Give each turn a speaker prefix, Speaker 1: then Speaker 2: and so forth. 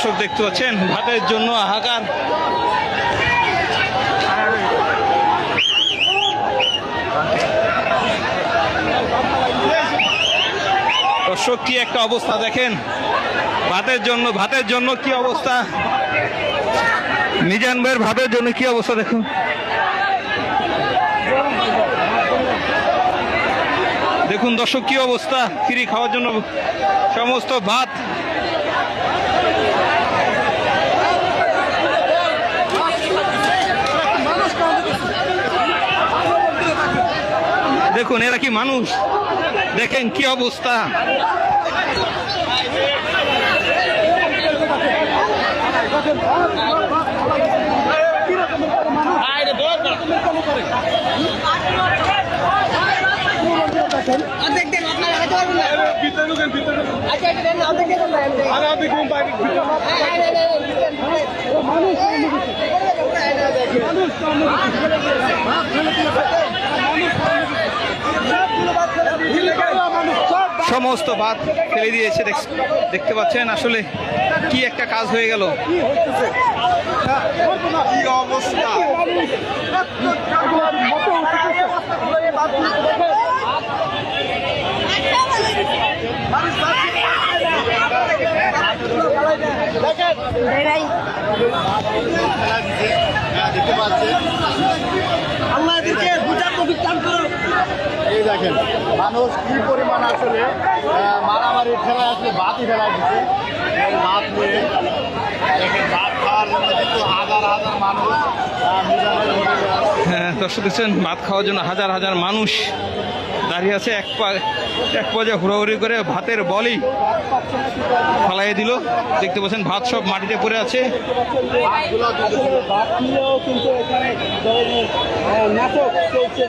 Speaker 1: দর্শক দেখতে পাচ্ছেন ভাতের জন্য হাহাকার। দর্শক কি একটা অবস্থা দেখেন, ভাতের জন্য কি অবস্থা, মিজান ভাইয়ের ভাতের জন্য কি অবস্থা দেখুন। দেখুন দর্শক কি অবস্থা, ফ্রি খাওয়ার জন্য সমস্ত ভাত। দেখুন এরা কি মানুষ, দেখেন কি অবস্থা। সমস্ত ভাত ফেলে দিয়েছে, দেখতে পাচ্ছেন আসলে কি একটা কাজ হয়ে গেল, কি অবস্থা।
Speaker 2: এই দেখেন মানুষ কি পরিমাণ আসলে মারামারি খেলা আসলে ভাতই ফেলা দিচ্ছে। ভাত নিয়ে দেখেন ভাত খাওয়ার জন্য কিন্তু হাজার হাজার মানুষ
Speaker 1: দর্শক দেখছেন ভাত খাওয়ার জন্য হাজার হাজার মানুষ দাঁড়িয়ে আছে। এক পর্যায়ে হুড়াহুড়ি করে ভাতের বলি ফালাই দিল। দেখতে পাচ্ছেন ভাত সব মাটিতে পড়ে আছে।
Speaker 3: নাটক চলছে।